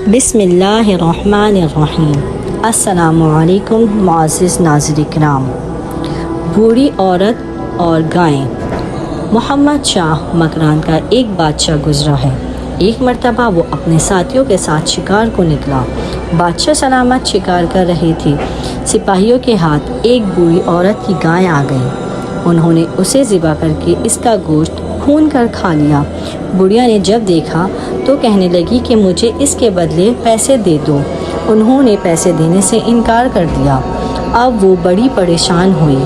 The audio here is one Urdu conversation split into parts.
بسم اللہ الرحمن الرحیم۔ السلام علیکم معزز ناظرین کرام۔ بوڑھی عورت اور گائیں۔ محمد شاہ مکران کا ایک بادشاہ گزرا ہے۔ ایک مرتبہ وہ اپنے ساتھیوں کے ساتھ شکار کو نکلا۔ بادشاہ سلامت شکار کر رہے تھے، سپاہیوں کے ہاتھ ایک بوڑھی عورت کی گائے آ گئی۔ انہوں نے اسے ذبح کر کے اس کا گوشت بھون کر کھا لیا۔ بڑھیا نے جب دیکھا تو کہنے لگی کہ مجھے اس کے بدلے پیسے دے دو۔ انہوں نے پیسے دینے سے انکار کر دیا۔ اب وہ بڑی پریشان ہوئی۔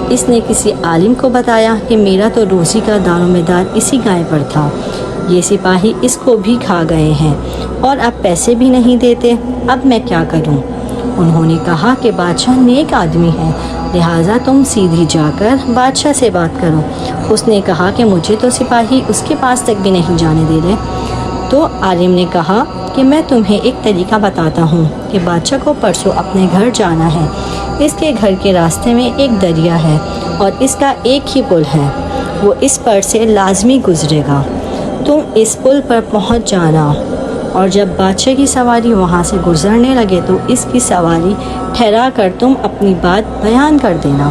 اس نے کسی عالم کو بتایا کہ میرا تو روزی کا دارومدار اسی گائے پر تھا، یہ سپاہی اس کو بھی کھا گئے ہیں اور اب پیسے بھی نہیں دیتے، اب میں کیا کروں؟ انہوں نے کہا کہ بادشاہ نیک آدمی ہے، لہٰذا تم سیدھی جا کر بادشاہ سے بات کرو۔ اس نے کہا کہ مجھے تو سپاہی اس کے پاس تک بھی نہیں جانے دے رہے۔ تو عالم نے کہا کہ میں تمہیں ایک طریقہ بتاتا ہوں کہ بادشاہ کو پرسوں اپنے گھر جانا ہے۔ اس کے گھر کے راستے میں ایک دریا ہے اور اس کا ایک ہی پل ہے، وہ اس پر سے لازمی گزرے گا۔ تم اس پل پر پہنچ جانا اور جب بادشاہ کی سواری وہاں سے گزرنے لگے تو اس کی سواری ٹھہرا کر تم اپنی بات بیان کر دینا۔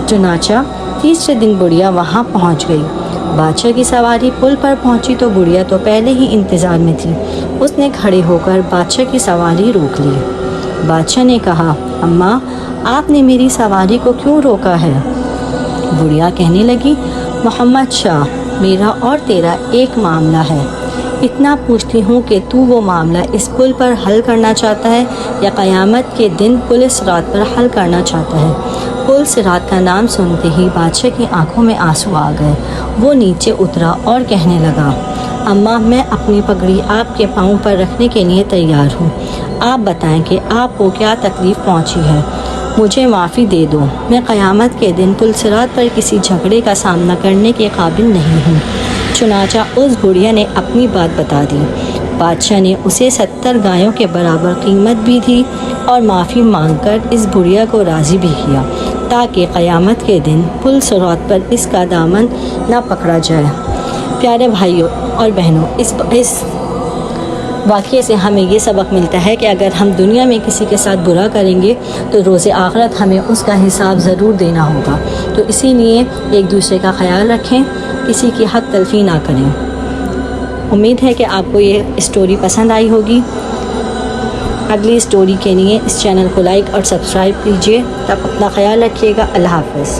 چنانچہ تیسرے دن بڑھیا وہاں پہنچ گئی۔ بادشاہ کی سواری پل پر پہنچی تو بڑھیا تو پہلے ہی انتظار میں تھی۔ اس نے کھڑے ہو کر بادشاہ کی سواری روک لی۔ بادشاہ نے کہا، اماں آپ نے میری سواری کو کیوں روکا ہے؟ بڑھیا کہنے لگی، محمد شاہ میرا اور تیرا ایک معاملہ ہے، اتنا پوچھتی ہوں کہ تو وہ معاملہ اس پل پر حل کرنا چاہتا ہے یا قیامت کے دن پل صراط پر حل کرنا چاہتا ہے؟ پل صراط کا نام سنتے ہی بادشاہ کی آنکھوں میں آنسو آ گئے۔ وہ نیچے اترا اور کہنے لگا، اماں میں اپنی پگڑی آپ کے پاؤں پر رکھنے کے لیے تیار ہوں، آپ بتائیں کہ آپ کو کیا تکلیف پہنچی ہے، مجھے معافی دے دو، میں قیامت کے دن پل صراط پر کسی جھگڑے کا سامنا کرنے کے قابل نہیں ہوں۔ چنانچہ اس بڑھیا نے اپنی بات بتا دی۔ بادشاہ نے اسے 70 گایوں کے برابر قیمت بھی دی اور معافی مانگ کر اس بڑھیا کو راضی بھی کیا تاکہ قیامت کے دن پل صراط پر اس کا دامن نہ پکڑا جائے۔ پیارے بھائیوں اور بہنوں، اس واقعے سے ہمیں یہ سبق ملتا ہے کہ اگر ہم دنیا میں کسی کے ساتھ برا کریں گے تو روز آخرت ہمیں اس کا حساب ضرور دینا ہوگا۔ تو اسی لیے ایک دوسرے کا خیال رکھیں، کسی کی حق تلفی نہ کریں۔ امید ہے کہ آپ کو یہ اسٹوری پسند آئی ہوگی۔ اگلی اسٹوری کے لیے اس چینل کو لائک اور سبسکرائب کیجیے۔ تب اپنا خیال رکھیے گا۔ اللہ حافظ۔